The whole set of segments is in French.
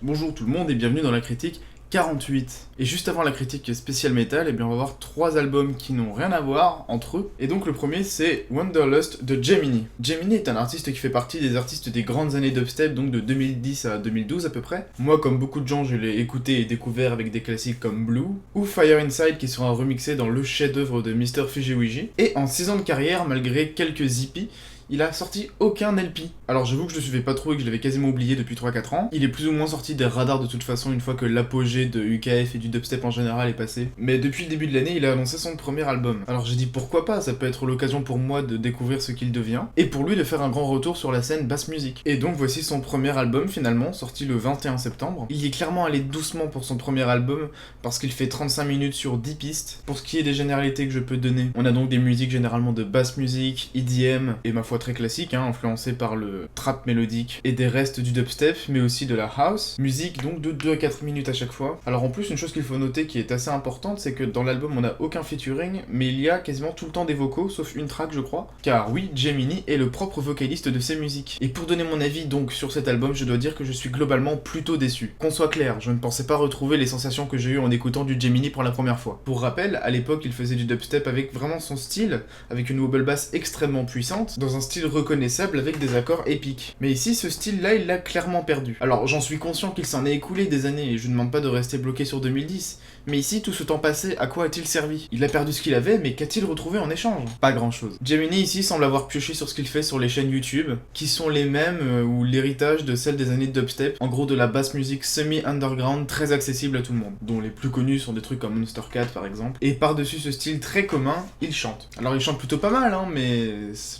Bonjour tout le monde et bienvenue dans la critique 48. Et juste avant la critique spéciale métal, eh bien on va voir 3 albums qui n'ont rien à voir entre eux. Et donc le premier c'est Wanderlust de Gemini. Gemini est un artiste qui fait partie des artistes des grandes années dubstep, donc de 2010 à 2012 à peu près. Moi comme beaucoup de gens je l'ai écouté et découvert avec des classiques comme Blue, ou Fire Inside qui sera remixé dans le chef-d'œuvre de Mr. Fiji. Et en 6 ans de carrière, malgré quelques hippies, il a sorti aucun LP. Alors j'avoue que je le suivais pas trop et que je l'avais quasiment oublié depuis 3-4 ans. Il est plus ou moins sorti des radars de toute façon une fois que l'apogée de UKF et du dubstep en général est passé. Mais depuis le début de l'année, il a annoncé son premier album. Alors j'ai dit pourquoi pas, ça peut être l'occasion pour moi de découvrir ce qu'il devient, et pour lui de faire un grand retour sur la scène basse musique. Et donc voici son premier album finalement, sorti le 21 septembre. Il est clairement allé doucement pour son premier album, parce qu'il fait 35 minutes sur 10 pistes. Pour ce qui est des généralités que je peux donner, on a donc des musiques généralement de basse musique, EDM, et ma foi très classique, influencé par le trap mélodique et des restes du dubstep, mais aussi de la house. Musique donc de 2 à 4 minutes à chaque fois. Alors en plus, une chose qu'il faut noter qui est assez importante, c'est que dans l'album on n'a aucun featuring, mais il y a quasiment tout le temps des vocaux, sauf une track je crois. Car oui, Gemini est le propre vocaliste de ces musiques. Et pour donner mon avis donc sur cet album, je dois dire que je suis globalement plutôt déçu. Qu'on soit clair, je ne pensais pas retrouver les sensations que j'ai eues en écoutant du Gemini pour la première fois. Pour rappel, à l'époque il faisait du dubstep avec vraiment son style, avec une wobble bass extrêmement puissante, dans un style reconnaissable avec des accords épiques. Mais ici, ce style-là, il l'a clairement perdu. Alors, j'en suis conscient qu'il s'en est écoulé des années, et je ne demande pas de rester bloqué sur 2010, mais ici, tout ce temps passé, à quoi a-t-il servi? Il a perdu ce qu'il avait, mais qu'a-t-il retrouvé en échange? Pas grand-chose. Gemini, ici, semble avoir pioché sur ce qu'il fait sur les chaînes YouTube, qui sont les mêmes, ou l'héritage de celles des années de dubstep, en gros de la basse musique semi-underground, très accessible à tout le monde, dont les plus connus sont des trucs comme Monster Cat, par exemple. Et par-dessus ce style très commun, il chante. Alors, il chante plutôt pas mal, mais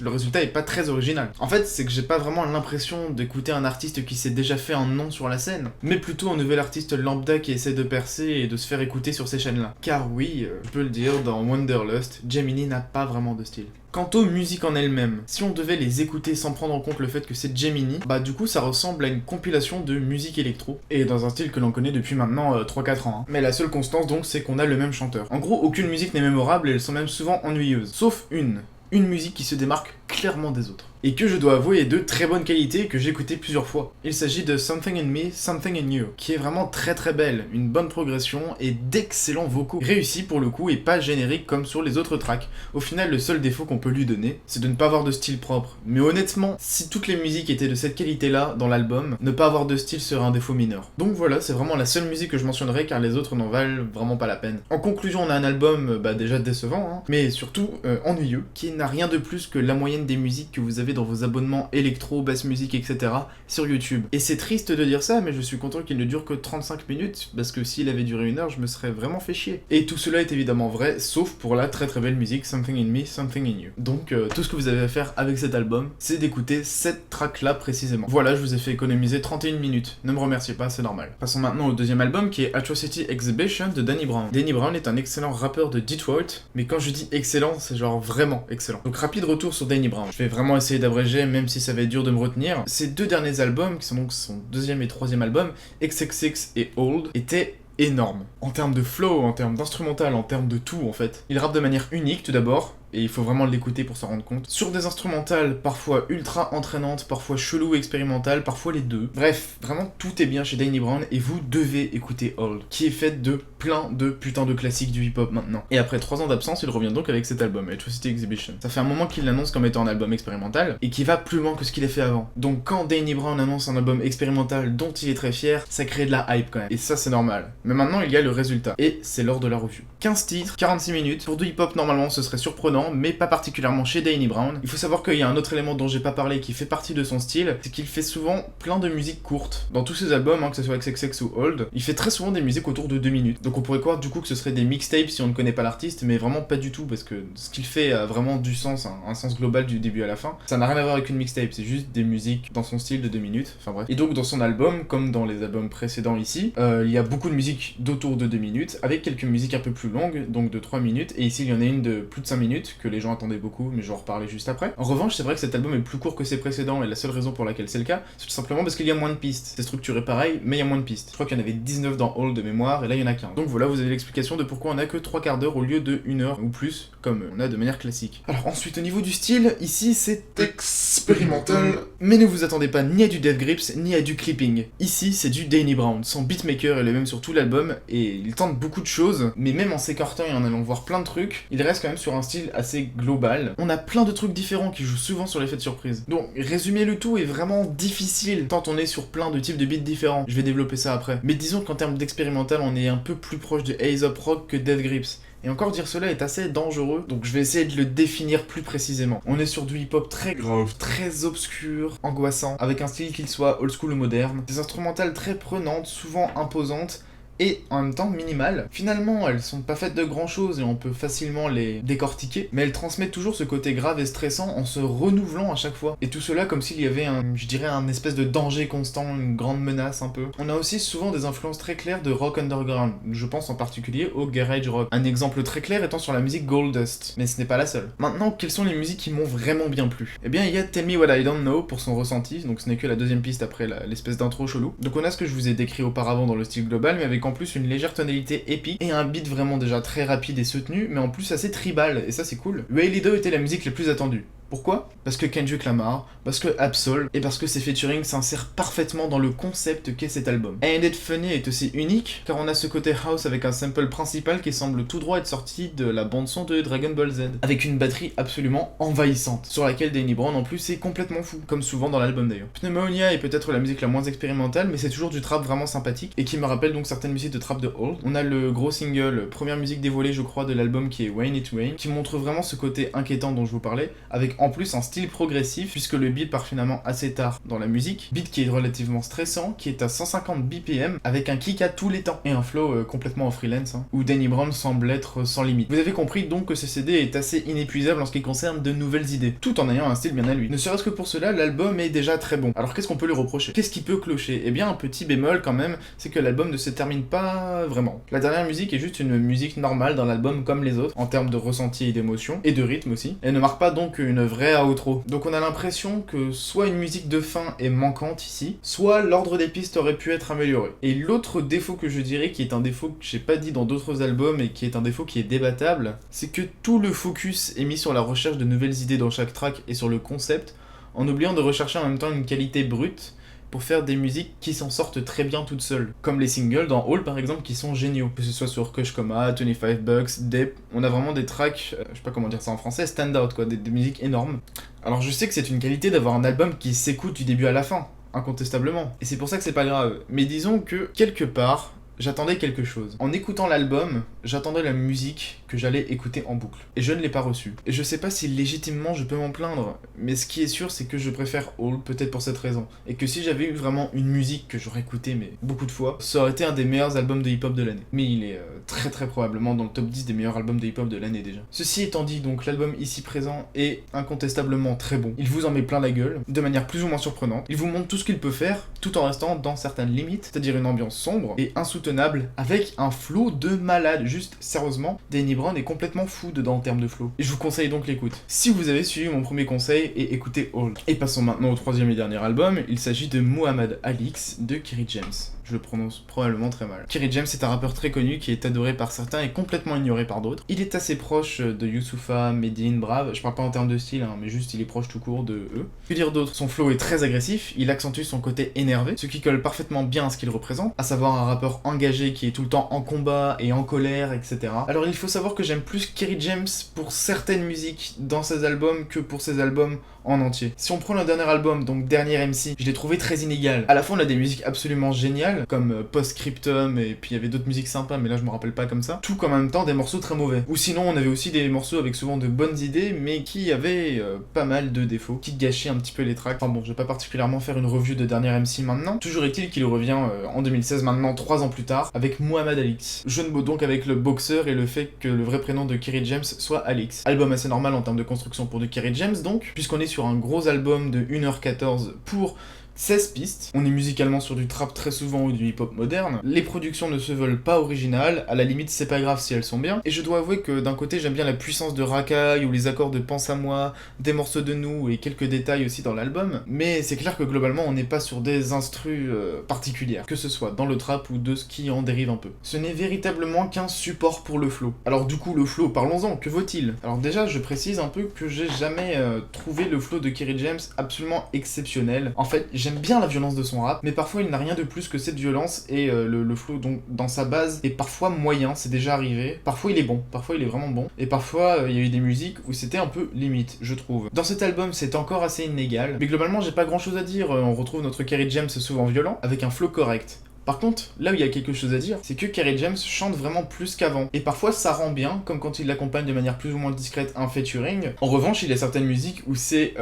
le résultat est pas très original. En fait, c'est que j'ai pas vraiment l'impression d'écouter un artiste qui s'est déjà fait un nom sur la scène, mais plutôt un nouvel artiste lambda qui essaie de percer et de se faire écouter sur ces chaînes-là. Car oui, je peux le dire, dans Wanderlust, Gemini n'a pas vraiment de style. Quant aux musiques en elles-mêmes, si on devait les écouter sans prendre en compte le fait que c'est Gemini, bah du coup ça ressemble à une compilation de musique électro, et dans un style que l'on connaît depuis maintenant 3-4 ans. Mais la seule constance donc c'est qu'on a le même chanteur. En gros, aucune musique n'est mémorable et elles sont même souvent ennuyeuses. Sauf une musique qui se démarque clairement des autres. Et que je dois avouer est de très bonne qualité et que j'ai écouté plusieurs fois. Il s'agit de Something in Me, Something in You, qui est vraiment très très belle, une bonne progression et d'excellents vocaux. Réussi pour le coup et pas générique comme sur les autres tracks. Au final, le seul défaut qu'on peut lui donner, c'est de ne pas avoir de style propre. Mais honnêtement, si toutes les musiques étaient de cette qualité-là dans l'album, ne pas avoir de style serait un défaut mineur. Donc voilà, c'est vraiment la seule musique que je mentionnerai car les autres n'en valent vraiment pas la peine. En conclusion, on a un album déjà décevant, mais surtout ennuyeux, qui n'a rien de plus que la moyenne des musiques que vous avez dans vos abonnements électro, basse musique, etc. sur YouTube. Et c'est triste de dire ça, mais je suis content qu'il ne dure que 35 minutes, parce que s'il avait duré 1 heure, je me serais vraiment fait chier. Et tout cela est évidemment vrai, sauf pour la très très belle musique Something in Me, Something in You. Donc tout ce que vous avez à faire avec cet album, c'est d'écouter cette track-là précisément. Voilà, je vous ai fait économiser 31 minutes. Ne me remerciez pas, c'est normal. Passons maintenant au deuxième album, qui est Atrocity Exhibition de Danny Brown. Danny Brown est un excellent rappeur de Detroit, mais quand je dis excellent, c'est genre vraiment excellent. Donc rapide retour sur Danny Brown. Je vais vraiment essayer d'abréger, même si ça va être dur de me retenir. Ces 2 derniers albums, qui sont donc son 2e et 3e album, XXX et Old, étaient énormes. En termes de flow, en termes d'instrumental, en termes de tout en fait. Il rappe de manière unique tout d'abord, et il faut vraiment l'écouter pour s'en rendre compte. Sur des instrumentales parfois ultra entraînantes, parfois chelou expérimentales, parfois les deux. Bref, vraiment tout est bien chez Danny Brown et vous devez écouter Old, qui est faite de plein de putains de classiques du hip-hop maintenant. Et après 3 ans d'absence, il revient donc avec cet album, Atrocity Exhibition. Ça fait un moment qu'il l'annonce comme étant un album expérimental, et qui va plus loin que ce qu'il a fait avant. Donc quand Danny Brown annonce un album expérimental dont il est très fier, ça crée de la hype quand même. Et ça c'est normal. Mais maintenant il y a le résultat, et c'est l'heure de la review. 15 titres, 46 minutes, pour du hip-hop normalement ce serait surprenant, mais pas particulièrement chez Danny Brown. Il faut savoir qu'il y a un autre élément dont j'ai pas parlé qui fait partie de son style, c'est qu'il fait souvent plein de musiques courtes. Dans tous ses albums, que ce soit XXX ou Old, il fait très souvent des musiques autour de 2 minutes. Donc on pourrait croire du coup que ce serait des mixtapes si on ne connaît pas l'artiste, mais vraiment pas du tout, parce que ce qu'il fait a vraiment du sens, un sens global du début à la fin. Ça n'a rien à voir avec une mixtape, c'est juste des musiques dans son style de 2 minutes, enfin bref. Et donc dans son album, comme dans les albums précédents ici, il y a beaucoup de musiques d'autour de 2 minutes, avec quelques musiques un peu plus longues, donc de 3 minutes, et ici il y en a une de plus de 5 minutes, minutes, que les gens attendaient beaucoup, mais je vais en reparler juste après. En revanche, c'est vrai que cet album est plus court que ses précédents, et la seule raison pour laquelle c'est le cas, c'est tout simplement parce qu'il y a moins de pistes. C'est structuré pareil, mais il y a moins de pistes. Je crois qu'il y en avait 19 dans All de mémoire, et là il y en a 15. Donc voilà, vous avez l'explication de pourquoi on a que 3 quarts d'heure au lieu de 1 heure ou plus, comme on a de manière classique. Alors ensuite, au niveau du style, ici c'est expérimental, mais ne vous attendez pas ni à du Death Grips, ni à du clipping. Ici, c'est du Danny Brown. Son beatmaker, il est même sur tout l'album, et il tente beaucoup de choses, mais même en s'écartant et en allant voir plein de trucs, il reste quand même sur un style assez global. On a plein de trucs différents qui jouent souvent sur l'effet de surprise. Donc, résumer le tout est vraiment difficile, tant on est sur plein de types de beats différents. Je vais développer ça après. Mais disons qu'en termes d'expérimental, on est un peu plus proche de Aesop Rock que Death Grips. Et encore dire cela est assez dangereux, donc je vais essayer de le définir plus précisément. On est sur du hip-hop très grave, très obscur, angoissant, avec un style qu'il soit old school ou moderne, des instrumentales très prenantes, souvent imposantes, et en même temps minimales. Finalement, elles sont pas faites de grand chose et on peut facilement les décortiquer, mais elles transmettent toujours ce côté grave et stressant en se renouvelant à chaque fois. Et tout cela comme s'il y avait je dirais un espèce de danger constant, une grande menace un peu. On a aussi souvent des influences très claires de rock underground, je pense en particulier au garage rock. Un exemple très clair étant sur la musique Goldust, mais ce n'est pas la seule. Maintenant, quelles sont les musiques qui m'ont vraiment bien plu? Eh bien, il y a Tell Me What I Don't Know pour son ressenti, donc ce n'est que la deuxième piste après l'espèce d'intro chelou. Donc on a ce que je vous ai décrit auparavant dans le style global, mais avec en plus une légère tonalité épique et un beat vraiment déjà très rapide et soutenu, mais en plus assez tribal, et ça c'est cool. Ray Lido était la musique la plus attendue. Pourquoi? Parce que Kendrick Lamar, parce que Absol, et parce que ses featuring s'insèrent parfaitement dans le concept qu'est cet album. And It Funny est aussi unique, car on a ce côté house avec un sample principal qui semble tout droit être sorti de la bande-son de Dragon Ball Z, avec une batterie absolument envahissante, sur laquelle Danny Brown en plus est complètement fou, comme souvent dans l'album d'ailleurs. Pneumonia est peut-être la musique la moins expérimentale, mais c'est toujours du trap vraiment sympathique, et qui me rappelle donc certaines musiques de trap de Old. On a le gros single, première musique dévoilée je crois de l'album qui est Wayne It Wayne, qui montre vraiment ce côté inquiétant dont je vous parlais, avec en plus un style progressif, puisque le beat part finalement assez tard dans la musique, beat qui est relativement stressant, qui est à 150 BPM, avec un kick à tous les temps, et un flow complètement en freelance, où Danny Brown semble être sans limite. Vous avez compris donc que ce CD est assez inépuisable en ce qui concerne de nouvelles idées, tout en ayant un style bien à lui. Ne serait-ce que pour cela, l'album est déjà très bon. Alors qu'est-ce qu'on peut lui reprocher? Qu'est-ce qui peut clocher? Eh bien un petit bémol quand même, c'est que l'album ne se termine pas vraiment. La dernière musique est juste une musique normale dans l'album comme les autres, en termes de ressenti et d'émotion, et de rythme aussi. Elle ne marque pas donc une vraie outro. Donc on a l'impression que soit une musique de fin est manquante ici, soit l'ordre des pistes aurait pu être amélioré. Et l'autre défaut que je dirais, qui est un défaut que j'ai pas dit dans d'autres albums et qui est un défaut qui est débattable, c'est que tout le focus est mis sur la recherche de nouvelles idées dans chaque track et sur le concept, en oubliant de rechercher en même temps une qualité brute, pour faire des musiques qui s'en sortent très bien toutes seules. Comme les singles dans All par exemple qui sont géniaux. Que ce soit sur Kush Coma, 25 Bucks, Deep, on a vraiment des tracks, je sais pas comment dire ça en français, stand out quoi, des musiques énormes. Alors je sais que c'est une qualité d'avoir un album qui s'écoute du début à la fin, incontestablement. Et c'est pour ça que c'est pas grave. Mais disons que, quelque part, j'attendais quelque chose. En écoutant l'album, j'attendais la musique que j'allais écouter en boucle. Et je ne l'ai pas reçue. Et je sais pas si légitimement je peux m'en plaindre, mais ce qui est sûr c'est que je préfère All, peut-être pour cette raison. Et que si j'avais eu vraiment une musique que j'aurais écoutée mais beaucoup de fois, ça aurait été un des meilleurs albums de hip-hop de l'année. Mais il est très probablement dans le top 10 des meilleurs albums de hip-hop de l'année déjà. Ceci étant dit, donc l'album ici présent est incontestablement très bon. Il vous en met plein la gueule, de manière plus ou moins surprenante. Il vous montre tout ce qu'il peut faire, tout en restant dans certaines limites, c'est-à-dire une ambiance sombre et insoutenable, avec un flow de malade. Juste, sérieusement, Danny Brown est complètement fou dedans en termes de flow. Et je vous conseille donc l'écoute. Si vous avez suivi mon premier conseil et écoutez All. Et passons maintenant au troisième et dernier album, il s'agit de Muhammad Alix de Kerry James. Je le prononce probablement très mal. Kerry James est un rappeur très connu qui est adoré par certains et complètement ignoré par d'autres. Il est assez proche de Youssoupha, Medine, Brave, je parle pas en termes de style, mais juste il est proche tout court de eux. Que dire d'autre? Son flow est très agressif, il accentue son côté énervé, ce qui colle parfaitement bien à ce qu'il représente, à savoir un rappeur engagé qui est tout le temps en combat et en colère, etc. Alors il faut savoir que j'aime plus Kerry James pour certaines musiques dans ses albums que pour ses albums en entier. Si on prend le dernier album, donc Dernier MC, je l'ai trouvé très inégal. À la fois on a des musiques absolument géniales, comme Postscriptum, et puis il y avait d'autres musiques sympas, mais là je me rappelle pas comme ça. Tout qu'en même temps des morceaux très mauvais. Ou sinon on avait aussi des morceaux avec souvent de bonnes idées, mais qui avaient pas mal de défauts, qui gâchaient un petit peu les tracks. Enfin bon, je vais pas particulièrement faire une review de Dernier MC maintenant. Toujours est-il qu'il revient en 2016, maintenant 3 ans plus tard, avec Muhammad Alix. Jeu de mots donc avec le boxeur et le fait que le vrai prénom de Kerry James soit Alix. Album assez normal en termes de construction pour du Kerry James donc, puisqu'on est sur un gros album de 1h14 pour 16 pistes, on est musicalement sur du trap très souvent ou du hip-hop moderne, les productions ne se veulent pas originales, à la limite c'est pas grave si elles sont bien, et je dois avouer que d'un côté j'aime bien la puissance de Racaille ou les accords de Pense à moi, des morceaux de nous et quelques détails aussi dans l'album, mais c'est clair que globalement on n'est pas sur des instrus particulières, que ce soit dans le trap ou de ce qui en dérive un peu. Ce n'est véritablement qu'un support pour le flow. Alors du coup le flow, parlons-en, que vaut-il? Alors déjà je précise un peu que j'ai jamais trouvé le flow de Kerry James absolument exceptionnel. En fait j'aime bien la violence de son rap, mais parfois il n'a rien de plus que cette violence et le flow donc dans sa base est parfois moyen, c'est déjà arrivé. Parfois il est bon, parfois il est vraiment bon, et parfois il y a eu des musiques où c'était un peu limite, je trouve. Dans cet album c'est encore assez inégal, mais globalement j'ai pas grand chose à dire, on retrouve notre Kerry James souvent violent, avec un flow correct. Par contre, là où il y a quelque chose à dire, c'est que Kerry James chante vraiment plus qu'avant. Et parfois ça rend bien, comme quand il l'accompagne de manière plus ou moins discrète un featuring. En revanche, il y a certaines musiques où c'est...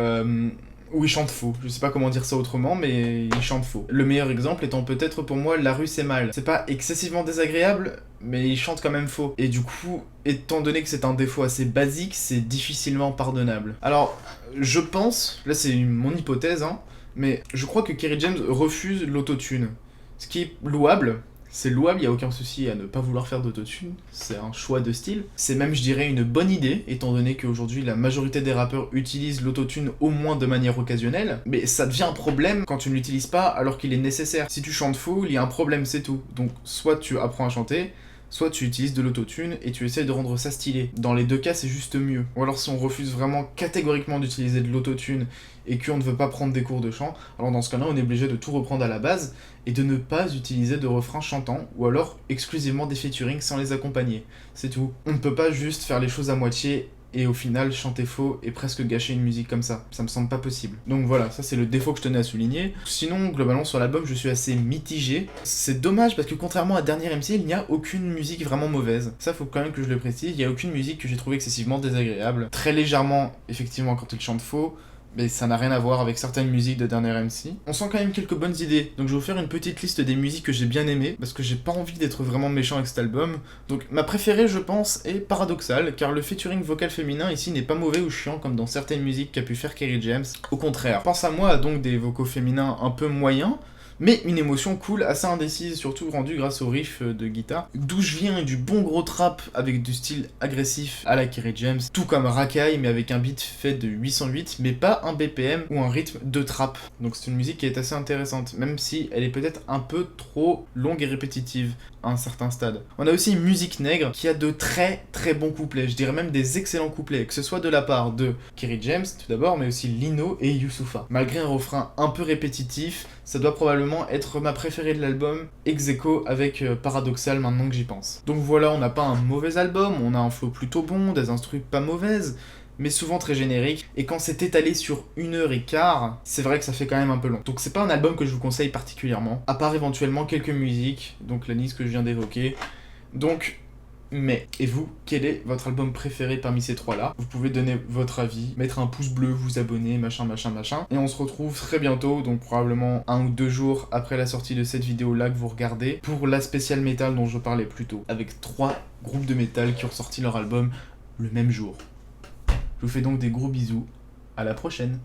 où il chante faux. Je sais pas comment dire ça autrement, mais il chante faux. Le meilleur exemple étant peut-être pour moi La rue c'est mal. C'est pas excessivement désagréable, mais il chante quand même faux. Et du coup, étant donné que c'est un défaut assez basique, c'est difficilement pardonnable. Alors, je pense, là c'est mon hypothèse, hein, mais je crois que Kerry James refuse l'autotune. Ce qui est louable, c'est louable, il n'y a aucun souci à ne pas vouloir faire d'autotune, c'est un choix de style. C'est même, je dirais, une bonne idée, étant donné qu'aujourd'hui la majorité des rappeurs utilisent l'autotune au moins de manière occasionnelle, mais ça devient un problème quand tu ne l'utilises pas alors qu'il est nécessaire. Si tu chantes faux, il y a un problème, c'est tout. Donc soit tu apprends à chanter, soit tu utilises de l'autotune et tu essayes de rendre ça stylé. Dans les deux cas, c'est juste mieux. Ou alors si on refuse vraiment catégoriquement d'utiliser de l'autotune et qu'on ne veut pas prendre des cours de chant, alors dans ce cas-là, on est obligé de tout reprendre à la base et de ne pas utiliser de refrains chantants, ou alors exclusivement des featuring sans les accompagner. C'est tout. On ne peut pas juste faire les choses à moitié et au final chanter faux et presque gâcher une musique comme ça. Ça me semble pas possible. Donc voilà, ça c'est le défaut que je tenais à souligner. Sinon, globalement sur l'album, je suis assez mitigé. C'est dommage parce que contrairement à Dernier MC, il n'y a aucune musique vraiment mauvaise. Ça faut quand même que je le précise, il n'y a aucune musique que j'ai trouvé excessivement désagréable. Très légèrement, effectivement, quand il chante faux, mais ça n'a rien à voir avec certaines musiques de Dernier MC. On sent quand même quelques bonnes idées, donc je vais vous faire une petite liste des musiques que j'ai bien aimées, parce que j'ai pas envie d'être vraiment méchant avec cet album. Donc ma préférée, je pense, est Paradoxal, car le featuring vocal féminin ici n'est pas mauvais ou chiant comme dans certaines musiques qu'a pu faire Kerry James. Au contraire, Pense à moi a donc des vocaux féminins un peu moyens, mais une émotion cool, assez indécise, surtout rendue grâce au riff de guitare. D'où je viens, du bon gros trap avec du style agressif à la Kerry James, tout comme Racaille, mais avec un beat fait de 808, mais pas un BPM ou un rythme de trap. Donc c'est une musique qui est assez intéressante, même si elle est peut-être un peu trop longue et répétitive à un certain stade. On a aussi Musique Nègre, qui a de très très bons couplets, je dirais même des excellents couplets, que ce soit de la part de Kerry James tout d'abord, mais aussi Lino et Youssoupha. Malgré un refrain un peu répétitif, ça doit probablement être ma préférée de l'album, ex aequo avec Paradoxal maintenant que j'y pense. Donc voilà, on n'a pas un mauvais album, on a un flow plutôt bon, des instrus pas mauvaises, mais souvent très générique, et quand c'est étalé sur 1h15, c'est vrai que ça fait quand même un peu long. Donc c'est pas un album que je vous conseille particulièrement, à part éventuellement quelques musiques, donc la liste que je viens d'évoquer. Donc, mais, et vous, quel est votre album préféré parmi ces trois-là? Vous pouvez donner votre avis, mettre un pouce bleu, vous abonner, machin, et on se retrouve très bientôt, donc probablement 1 ou 2 jours après la sortie de cette vidéo-là que vous regardez, pour la spéciale métal dont je parlais plus tôt, avec 3 groupes de métal qui ont sorti leur album le même jour. Je vous fais donc des gros bisous, à la prochaine.